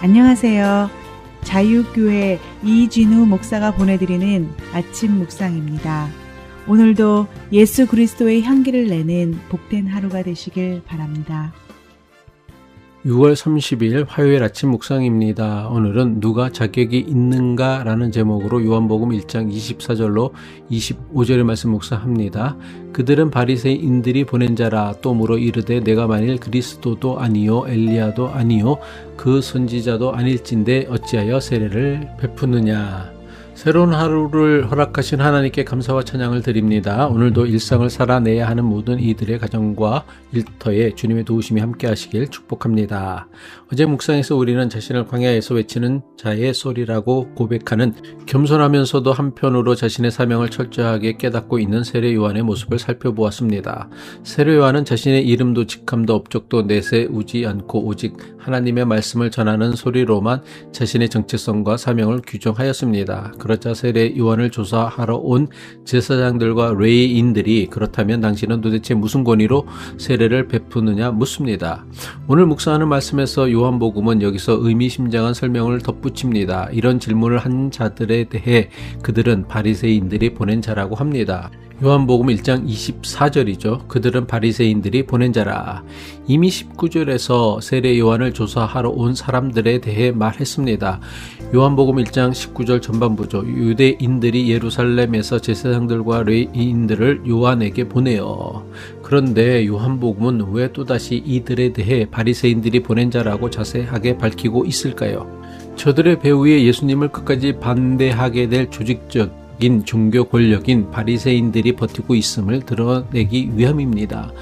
안녕하세요. 자유교회 이진우 목사가 보내드리는 아침 묵상입니다. 오늘도 예수 그리스도의 향기를 내는 복된 하루가 되시길 바랍니다. 6월 30일 화요일 아침 묵상입니다. 오늘은 누가 자격이 있는가 라는 제목으로 요한복음 1장 24절로 25절의 말씀 묵상합니다. 그들은 바리새인들이 보낸 자라. 또 물어 이르되 내가 만일 그리스도도 아니요 엘리야도 아니요 그 선지자도 아닐진데 어찌하여 세례를 베푸느냐. 새로운 하루를 허락하신 하나님께 감사와 찬양을 드립니다. 오늘도 일상을 살아내야 하는 모든 이들의 가정과 일터에 주님의 도우심이 함께 하시길 축복합니다. 어제 묵상에서 우리는 자신을 광야에서 외치는 자의 소리라고 고백하는 겸손하면서도 한편으로 자신의 사명을 철저하게 깨닫고 있는 세례 요한의 모습을 살펴보았습니다. 세례 요한은 자신의 이름도 직함도 업적도 내세우지 않고 오직 하나님의 말씀을 전하는 소리로만 자신의 정체성과 사명을 규정하였습니다. 그러자 세례 요한을 조사하러 온 제사장들과 레위인들이 그렇다면 당신은 도대체 무슨 권위로 세례를 베푸느냐 묻습니다. 오늘 묵상하는 말씀에서 요한복음은 여기서 의미심장한 설명을 덧붙입니다. 이런 질문을 한 자들에 대해 그들은 바리새인들이 보낸 자라고 합니다. 요한복음 1장 24절이죠. 그들은 바리새인들이 보낸 자라. 이미 19절에서 세례 요한을 조사하러 온 사람들에 대해 말했습니다. 요한복음 1장 19절 전반부죠. 유대인들이 예루살렘에서 제사장들과 레위인들을 요한에게 보내요. 그런데 요한복음은 왜 또다시 이들에 대해 바리새인들이 보낸 자라고 자세하게 밝히고 있을까요? 저들의 배후에 예수님을 끝까지 반대하게 될 조직적 종교 권력인 바리새인들이 버티고 있음을 드러내기 위함입니다.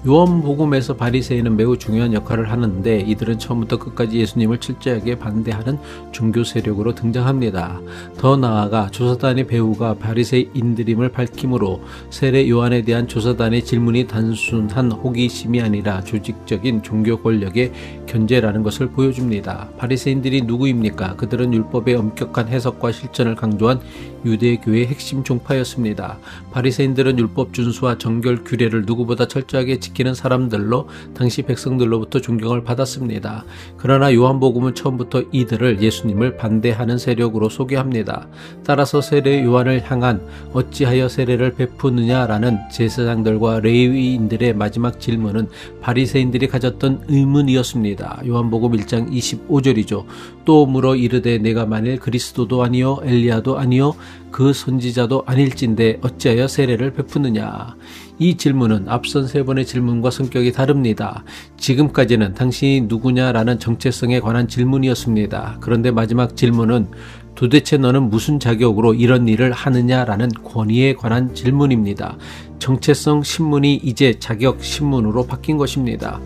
요한복음에서 바리새인은 매우 중요한 역할을 하는데 이들은 처음부터 끝까지 예수님을 철저하게 반대하는 종교 세력으로 등장합니다. 더 나아가 조사단의 배후가 바리새인들임을 밝히므로 세례 요한에 대한 조사단의 질문이 단순한 호기심이 아니라 조직적인 종교 권력의 견제라는 것을 보여줍니다. 바리새인들이 누구입니까? 그들은 율법의 엄격한 해석과 실천을 강조한 유대교의 핵심 종파였습니다. 바리새인들은 율법 준수와 정결 규례를 누구보다 철저하게 지키는 사람들로 당시 백성들로부터 존경을 받았습니다. 그러나 요한복음은 처음부터 이들을 예수님을 반대하는 세력으로 소개합니다. 따라서 세례 요한을 향한 어찌하여 세례를 베푸느냐라는 제사장들과 레위인들의 마지막 질문은 바리새인들이 가졌던 의문이었습니다. 요한복음 1장 25절이죠. 또 물어 이르되 내가 만일 그리스도도 아니요 엘리야도 아니요 그 선지자도 아닐진데 어찌하여 세례를 베푸느냐. 이 질문은 앞선 세 번의 질문과 성격이 다릅니다. 지금까지는 당신이 누구냐라는 정체성에 관한 질문이었습니다. 그런데 마지막 질문은 도대체 너는 무슨 자격으로 이런 일을 하느냐라는 권위에 관한 질문입니다. 정체성 신문이 이제 자격 신문으로 바뀐 것입니다.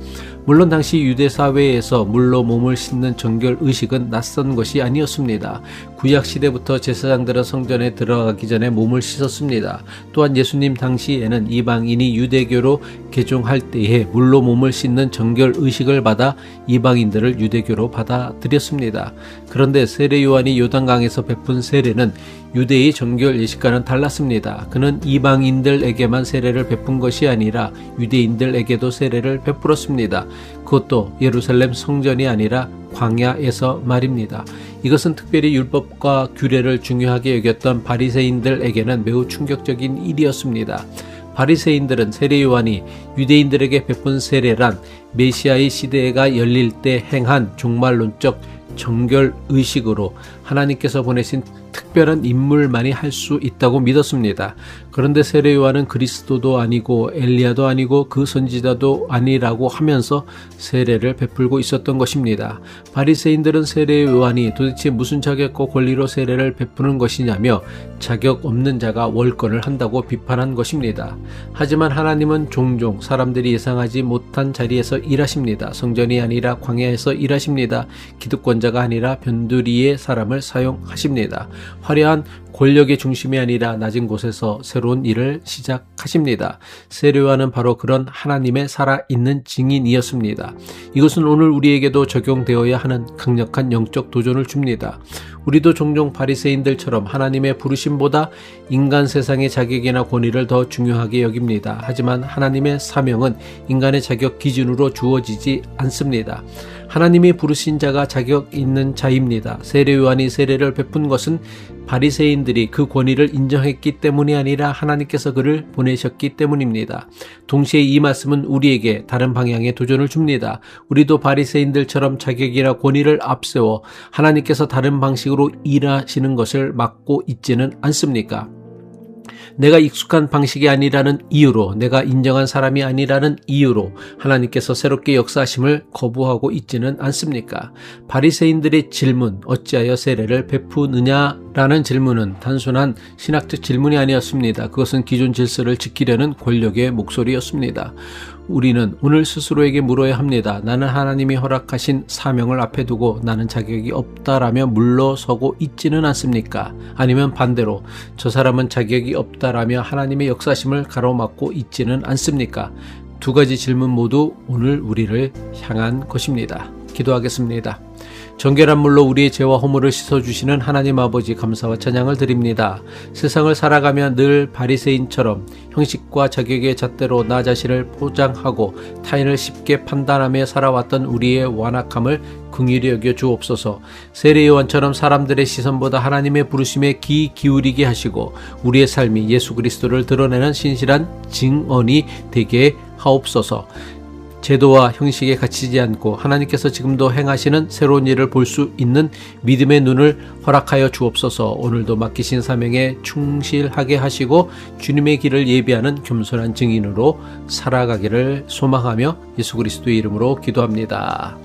물론 당시 유대 사회에서 물로 몸을 씻는 정결 의식은 낯선 것이 아니었습니다. 구약 시대부터 제사장들은 성전에 들어가기 전에 몸을 씻었습니다. 또한 예수님 당시에는 이방인이 유대교로 개종할 때에 물로 몸을 씻는 정결 의식을 받아 이방인들을 유대교로 받아들였습니다. 그런데 세례 요한이 요단강에서 베푼 세례는 유대의 정결 예식과는 달랐습니다. 그는 이방인들에게만 세례를 베푼 것이 아니라 유대인들에게도 세례를 베풀었습니다. 그것도 예루살렘 성전이 아니라 광야에서 말입니다. 이것은 특별히 율법과 규례를 중요하게 여겼던 바리새인들에게는 매우 충격적인 일이었습니다. 바리새인들은 세례 요한이 유대인들에게 베푼 세례란 메시아의 시대가 열릴 때 행한 종말론적 정결 의식으로 하나님께서 보내신 특별한 인물만이 할 수 있다고 믿었습니다. 그런데 세례 요한은 그리스도도 아니고 엘리야도 아니고 그 선지자도 아니라고 하면서 세례를 베풀고 있었던 것입니다. 바리새인들은 세례 요한이 도대체 무슨 자격과 권리로 세례를 베푸는 것이냐며 자격 없는 자가 월권을 한다고 비판한 것입니다. 하지만 하나님은 종종 사람들이 예상하지 못한 자리에서 일하십니다. 성전이 아니라 광야에서 일하십니다. 기득권자가 아니라 변두리의 사람을 사용하십니다. 화려한 권력의 중심이 아니라 낮은 곳에서 새로운 일을 시작하십니다. 세례요한은 바로 그런 하나님의 살아있는 증인이었습니다. 이것은 오늘 우리에게도 적용되어야 하는 강력한 영적 도전을 줍니다. 우리도 종종 바리새인들처럼 하나님의 부르심보다 인간 세상의 자격이나 권위를 더 중요하게 여깁니다. 하지만 하나님의 사명은 인간의 자격 기준으로 주어지지 않습니다. 하나님이 부르신 자가 자격 있는 자입니다. 세례요한이 세례를 베푼 것은 바리새인들이 그 권위를 인정했기 때문이 아니라 하나님께서 그를 보내셨기 때문입니다. 동시에 이 말씀은 우리에게 다른 방향의 도전을 줍니다. 우리도 바리새인들처럼 자격이나 권위를 앞세워 하나님께서 다른 방식으로 일하시는 것을 막고 있지는 않습니까? 내가 익숙한 방식이 아니라는 이유로, 내가 인정한 사람이 아니라는 이유로 하나님께서 새롭게 역사하심을 거부하고 있지는 않습니까? 바리새인들의 질문, 어찌하여 세례를 베푸느냐라는 질문은 단순한 신학적 질문이 아니었습니다. 그것은 기존 질서를 지키려는 권력의 목소리였습니다. 우리는 오늘 스스로에게 물어야 합니다. 나는 하나님이 허락하신 사명을 앞에 두고 나는 자격이 없다라며 물러서고 있지는 않습니까? 아니면 반대로 저 사람은 자격이 없다라며 하나님의 역사심을 가로막고 있지는 않습니까? 두 가지 질문 모두 오늘 우리를 향한 것입니다. 기도하겠습니다. 정결한 물로 우리의 죄와 허물을 씻어주시는 하나님 아버지 감사와 찬양을 드립니다. 세상을 살아가며 늘 바리새인처럼 형식과 자격의 잣대로 나 자신을 포장하고 타인을 쉽게 판단하며 살아왔던 우리의 완악함을 긍휼히 여겨 주옵소서. 세례요한처럼 사람들의 시선보다 하나님의 부르심에 귀 기울이게 하시고 우리의 삶이 예수 그리스도를 드러내는 신실한 증언이 되게 하옵소서. 제도와 형식에 갇히지 않고 하나님께서 지금도 행하시는 새로운 일을 볼 수 있는 믿음의 눈을 허락하여 주옵소서. 오늘도 맡기신 사명에 충실하게 하시고 주님의 길을 예비하는 겸손한 증인으로 살아가기를 소망하며 예수 그리스도의 이름으로 기도합니다.